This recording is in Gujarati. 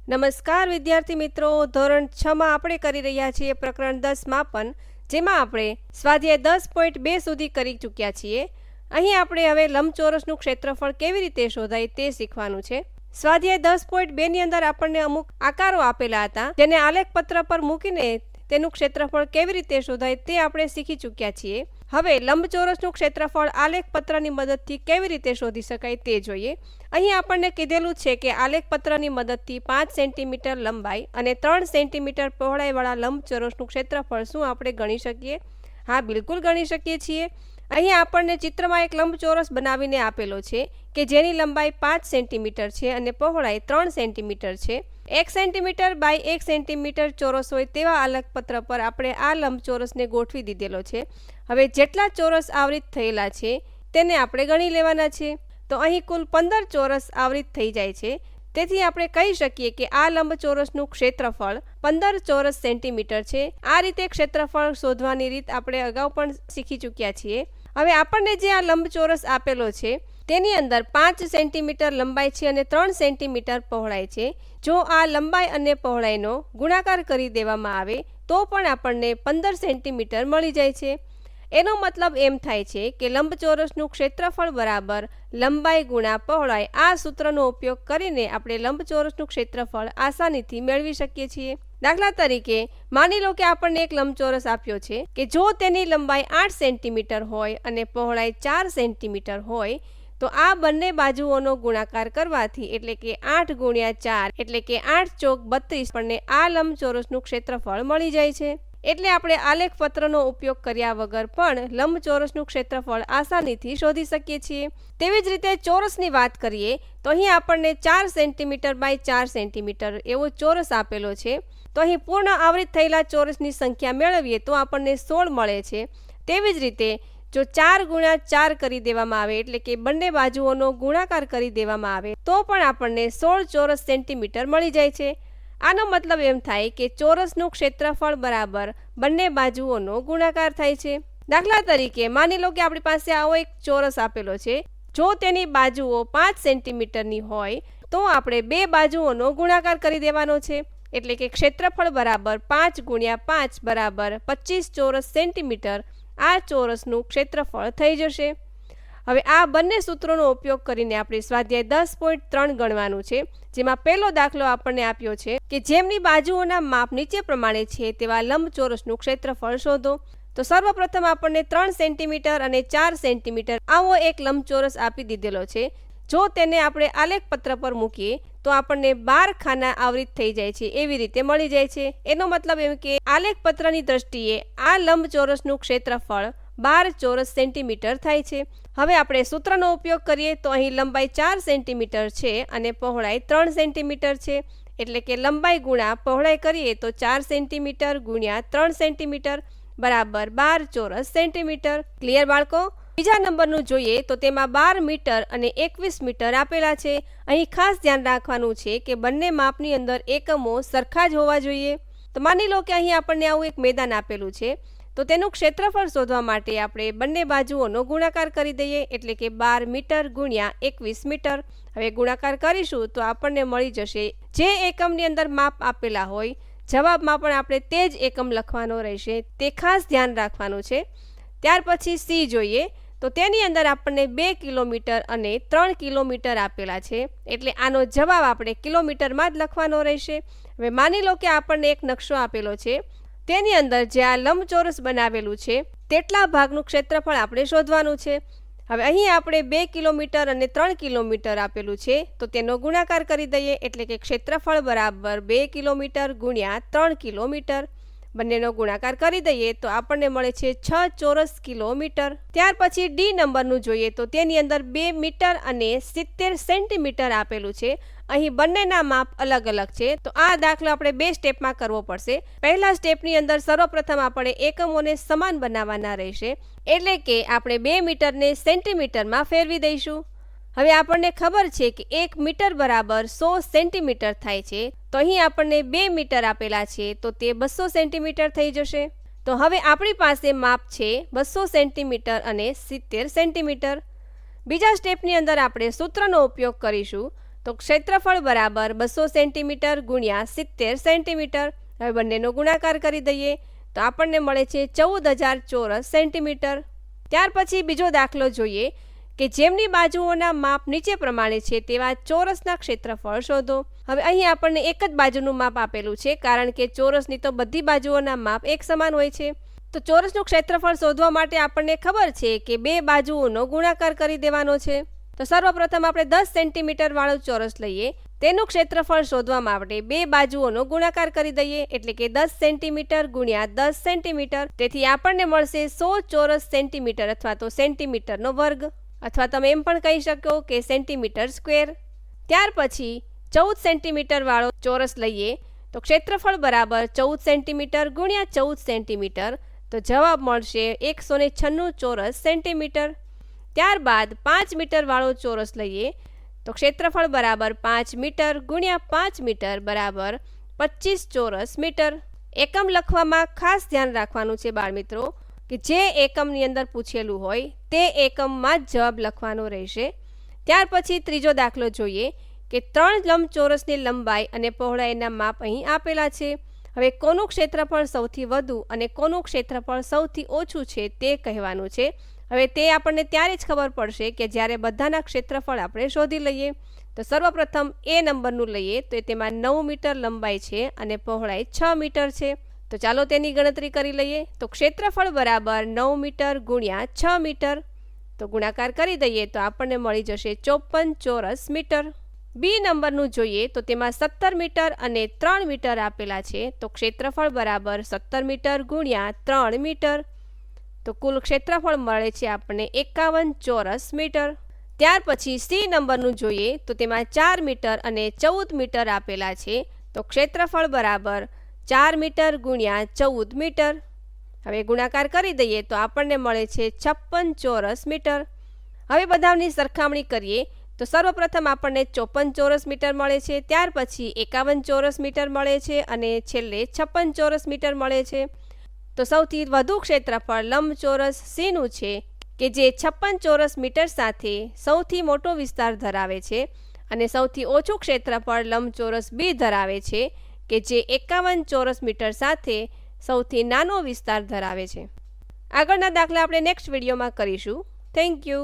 નમસ્કાર વિદ્યાર્થી મિત્રો, ધોરણ 6 માં આપણે કરી રહ્યા છીએ પ્રકરણ 10 માપન, જેમાં આપણે સ્વાધ્યાય 10.2 સુધી કરી ચૂક્યા છીએ. અહીં આપણે હવે લંબચોરસનું ક્ષેત્રફળ કેવી રીતે શોધાય તે શીખવાનું છે. સ્વાધ્યાય 10.2 ની અંદર આપણને અમુક આકારો આપેલા હતા, જેને આલેખપત્ર પર મૂકીને તેનું ક્ષેત્રફળ કેવી રીતે શોધાય તે આપણે શીખી ચૂક્યા છીએ. હવે લંબચોરસનું ક્ષેત્રફળ આલેખપત્રની મદદથી કેવી રીતે શોધી શકાય તે જોઈએ. અહીં આપણને કીધેલું છે કે આલેખપત્રની મદદથી 5 સેન્ટીમીટર લંબાઈ અને 3 સેન્ટીમીટર પહોળાઈવાળા લંબચોરસનું ક્ષેત્રફળ શું આપણે ગણી શકીએ? હા, બિલકુલ ગણી શકીએ છીએ. અહીં આપણને ચિત્રમાં એક લંબચોરસ બનાવીને આપેલો છે કે જેની લંબાઈ 5 સેન્ટીમીટર છે અને પહોળાઈ 3 સેન્ટીમીટર છે. 1 સેન્ટીમીટર બાય 1 સેન્ટીમીટર ચોરસ હોય તેવા આલેખપત્ર પર આપણે આ લંબચોરસને ગોઠવી દીધેલો છે. હવે જેટલા ચોરસ આવરિત થયેલા છે તેને આપણે ગણી લેવાના છે. તો અહીં કુલ 15 ચોરસ આવરિત થઈ જાય છે. તેથી આપણે કહી શકીએ કે આ લંબચોરસનું ક્ષેત્રફળ 15 ચોરસ સેન્ટીમીટર છે. આ રીતે ક્ષેત્રફળ શોધવાની રીત આપણે અગાઉ પણ શીખી ચૂક્યા છીએ. હવે આપણને જે આ લંબચોરસ આપેલો છે તેની અંદર 5 સેન્ટીમીટર લંબાઈ છે અને 3 સેન્ટીમીટર પહોળાઈ છે. જો આ લંબાઈ અને પહોળાઈનો ગુણાકાર કરી દેવામાં આવે તો પણ આપણને 15 સેન્ટીમીટર મળી જાય છે. એનો મતલબ એમ થાય છે કે લંબચોરસનું ક્ષેત્રફળ બરાબર લંબાઈ ગુણ્યા પહોળાઈ. આ સૂત્રનો ઉપયોગ કરીને આપણે લંબચોરસનું ક્ષેત્રફળ આસાનીથી મેળવી શકીએ છીએ. દાખલા તરીકે માની લો કે આપણને એક લંબચોરસ આપ્યો છે કે જો તેની લંબાઈ 8 સેન્ટીમીટર હોય અને પહોળાઈ 4 સેન્ટીમીટર હોય તો આ બંને બાજુઓનો ગુણાકાર કરવાથી એટલે કે 8 ગુણ્યા 4 એટલે કે 8 ચોક 32 આપણને આ લંબચોરસનું ક્ષેત્રફળ મળી જાય છે. એટલે આપણે આલેખપત્રનો ઉપયોગ કર્યા વગર પણ લંબચોરસનું ક્ષેત્રફળ આસાનીથી શોધી શકીએ છીએ. તેવી જ રીતે ચોરસની વાત કરીએ તો અહીં આપણને 4 સેન્ટીમીટર બાય 4 સેન્ટીમીટર એવો ચોરસ આપેલો છે. તો અહીં પૂર્ણ આવરિત થયેલા ચોરસની સંખ્યા મેળવીએ તો આપણને 16 મળે છે. તેવી જ રીતે જો 4 ગુણ્યા 4 કરી દેવામાં આવે એટલે કે બંને બાજુઓનો ગુણાકાર કરી દેવામાં આવે તો પણ આપણને 16 ચોરસ સેન્ટીમીટર મળી જાય છે. આનો મતલબ એમ થાય કે ચોરસનું ક્ષેત્રફળ બરાબર બંને બાજુઓનો ગુણાકાર થાય છે. દાખલા તરીકે માની લો કે આપણી પાસે આવો એક ચોરસ આપેલો છે. જો તેની બાજુઓ 5 સેન્ટીમીટરની હોય તો આપણે બે બાજુઓનો ગુણાકાર કરી દેવાનો છે. એટલે કે ક્ષેત્રફળ બરાબર 5 ગુણ્યા 5 બરાબર 25 ચોરસ સેન્ટીમીટર આ ચોરસનું ક્ષેત્રફળ થઈ જશે. હવે આ બંને સૂત્રોનો ઉપયોગ કરીને આપણે સ્વાધ્યાય 10.3 ગણવાનું છે, જેમાં પહેલો દાખલો આપણને આપ્યો છે કે જેમની બાજુઓના માપ નીચે પ્રમાણે છે તેવા લંબચોરસનું ક્ષેત્રફળ શોધો. તો સર્વપ્રથમ આપણને 3 સેન્ટીમીટર અને 4 સેન્ટીમીટર આવો એક લંબચોરસ આપી દીધેલો છે. જો તેને આપણે આલેખપત્ર પર મૂકીએ તો આપણને 12 ખાના આવરિત થઈ જાય છે એવી રીતે મળી જાય છે. એનો મતલબ એમ કે આલેખપત્રની દ્રષ્ટિએ આ લંબચોરસનું ક્ષેત્રફળ 12 ચોરસ સેન્ટીમીટર થાય છે. હવે આપણે સૂત્રનો ઉપયોગ કરીએ તો અહીં લંબાઈ 4 સેન્ટીમીટર છે અને પહોળાઈ 3 સેન્ટીમીટર છે. એટલે કે લંબાઈ ગુણ્યા પહોળાઈ કરીએ તો 4 સેન્ટીમીટર ગુણ્યા 3 સેન્ટીમીટર બરાબર 12 ચોરસ સેન્ટીમીટર. ક્લિયર બાળકો? બીજા નંબરનું જોઈએ તો તેમાં 12 મીટર અને 21 મીટર આપેલા છે. અહીં ખાસ ધ્યાન રાખવાનું છે કે બંને માપની અંદર એકમો સરખા જ હોવા જોઈએ. તો માની લો કે અહીં આપણને આવું એક મેદાન આપેલું છે. તો તેનું ક્ષેત્રફળ શોધવા માટે આપણે બંને બાજુઓનો ગુણાકાર કરી દઈએ એટલે કે 12 મીટર ગુણ્યા 21 મીટર. હવે ગુણાકાર કરીશું તો આપણને મળી જશે જે એકમની અંદર માપ આપેલા હોય જવાબમાં પણ આપણે તે જ એકમ લખવાનો રહેશે. તે ખાસ ધ્યાન રાખવાનું છે. ત્યાર પછી સી જોઈએ તો તેની અંદર આપણને 2 કિલોમીટર અને 3 કિલોમીટર આપેલા છે. એટલે આનો જવાબ આપણે કિલોમીટરમાં જ લખવાનો રહેશે. હવે માની લો કે આપણને એક નકશો આપેલો છે. તેની અંદર જે આ લંબચોરસ બનાવેલું છે તેટલા ભાગનું ક્ષેત્રફળ આપણે શોધવાનું છે. હવે અહીં આપણે 2 કિલોમીટર અને 3 કિલોમીટર આપેલું છે તો તેનો ગુણાકાર કરી દઈએ એટલે કે ક્ષેત્રફળ બરાબર 2 કિલોમીટર ગુણ્યા 3 કિલોમીટર. બંનેનો ગુણાકાર કરી દઈએ તો આપણને મળે છે 6 ચોરસ કિલોમીટર. ત્યાર પછી ડી નંબરનું જોઈએ તો તેની અંદર 2 મીટર અને 70 સેન્ટીમીટર આપેલું છે. અહીં બંનેના માપ અલગ અલગ છે. તો આ દાખલો આપણે 2 સ્ટેપમાં કરવો પડશે. પહેલા સ્ટેપની અંદર સર્વપ્રથમ આપણે એકમોને સમાન બનાવવાના રહેશે. એટલે કે આપણે 2 મીટરને સેન્ટીમીટરમાં ફેરવી દઈશું. હવે આપણને ખબર છે કે 1 મીટર બરાબર 100 સેન્ટીમીટર થાય છે. તો અહીં આપણને 2 મીટર આપેલા છે તો તે 200 સેન્ટીમીટર થઈ જશે. તો હવે આપણી પાસે માપ છે 200 સેન્ટીમીટર અને 70 સેન્ટીમીટર. બીજા સ્ટેપની અંદર આપણે સૂત્રનો ઉપયોગ કરીશું. તો ક્ષેત્રફળ બરાબર 200 સેન્ટીમીટર ગુણ્યા 70 સેન્ટીમીટર. હવે બંનેનો ગુણાકાર કરી દઈએ તો આપણને મળે છે 14,000 ચોરસ સેન્ટીમીટર. ત્યાર પછી બીજો દાખલો જોઈએ કે જેમની બાજુઓના માપ નીચે પ્રમાણે છે તેવા ચોરસના ક્ષેત્રફળ શોધો. હવે અહીં આપણને એક જ બાજુનું માપ આપેલું છે, કારણ કે ચોરસની તો બધી બાજુઓના માપ એક સમાન હોય છે. તો ચોરસનું ક્ષેત્રફળ શોધવા માટે આપણને ખબર છે કે બે બાજુઓનો ગુણાકાર કરી દેવાનો છે. તો સર્વપ્રથમ આપણે 10 સેન્ટીમીટર વાળો ચોરસ લઈએ, તેનું ક્ષેત્રફળ શોધવા માટે બે બાજુઓનો ગુણાકાર કરી દઈએ, એટલે કે 10 સેન્ટીમીટર ગુણ્યા 10 સેન્ટીમીટર. તેથી આપણને મળશે 100 ચોરસ સેન્ટીમીટર અથવા તો સેન્ટીમીટરનો વર્ગ, અથવા તમે એમ પણ કહી શકો કે સેન્ટીમીટર સ્ક્વેર. ત્યાર પછી 14 સેન્ટીમીટર વાળો ચોરસ લઈએ તો ક્ષેત્રફળ બરાબર 14 સેન્ટીમીટર ગુણ્યા 14 સેન્ટીમીટર. તો જવાબ મળશે 196 ચોરસ સેન્ટીમીટર. ત્યારબાદ 5 મીટર વાળો ચોરસ લઈએ તો ક્ષેત્રફળ બરાબર 5 મીટર ગુણ્યા 5 મીટર બરાબર 25 ચોરસ મીટર. એકમ લખવામાં ખાસ ધ્યાન રાખવાનું છે બાળમિત્રો કે જે એકમની અંદર પૂછેલું હોય તે એકમમાં જ જવાબ લખવાનો રહેશે. ત્યાર પછી ત્રીજો દાખલો જોઈએ કે 3 લંબચોરસની લંબાઈ અને પહોળાઈના માપ અહીં આપેલા છે. હવે કોનું ક્ષેત્રફળ સૌથી વધુ અને કોનું ક્ષેત્રફળ સૌથી ઓછું છે તે કહેવાનું છે. હવે તે આપણને ત્યારે જ ખબર પડશે કે જ્યારે બધાના ક્ષેત્રફળ આપણે શોધી લઈએ. તો સર્વપ્રથમ એ નંબરનું લઈએ તો તેમાં 9 મીટર લંબાઈ છે અને પહોળાઈ 6 મીટર છે. તો ચાલો તેની ગણતરી કરી લઈએ. તો ક્ષેત્રફળ બરાબર 9 મીટર ગુણ્યા 6 મીટર. તો ગુણાકાર કરી દઈએ તો આપણને મળી જશે 54 ચોરસ મીટર. બી નંબરનું જોઈએ તો તેમાં 17 મીટર અને 3 મીટર આપેલા છે. તો ક્ષેત્રફળ બરાબર 17 મીટર ગુણ્યા 3 મીટર. તો કુલ ક્ષેત્રફળ મળે છે આપણને 51 ચોરસ મીટર. ત્યાર પછી સી નંબરનું જોઈએ તો તેમાં 4 મીટર અને 14 મીટર આપેલા છે. તો ક્ષેત્રફળ બરાબર 4 મીટર ગુણ્યા 14 મીટર. હવે ગુણાકાર કરી દઈએ તો આપણને મળે છે 56 ચોરસ મીટર. હવે બધાની સરખામણી કરીએ તો સર્વપ્રથમ આપણને 54 ચોરસ મીટર મળે છે, ત્યાર પછી 51 ચોરસ મીટર મળે છે અને છેલ્લે 56 ચોરસ મીટર મળે છે. તો સૌથી વધુ ક્ષેત્રફળ લંબચોરસ સીનું છે કે જે 56 ચોરસ મીટર સાથે સૌથી મોટો વિસ્તાર ધરાવે છે, અને સૌથી ઓછું ક્ષેત્રફળ લંબચોરસ બી ધરાવે છે કે જે 51 ચોરસ મીટર સાથે સૌથી નાનો વિસ્તાર ધરાવે છે. આગળના દાખલા આપણે નેક્સ્ટ વિડીયોમાં કરીશું. Thank you.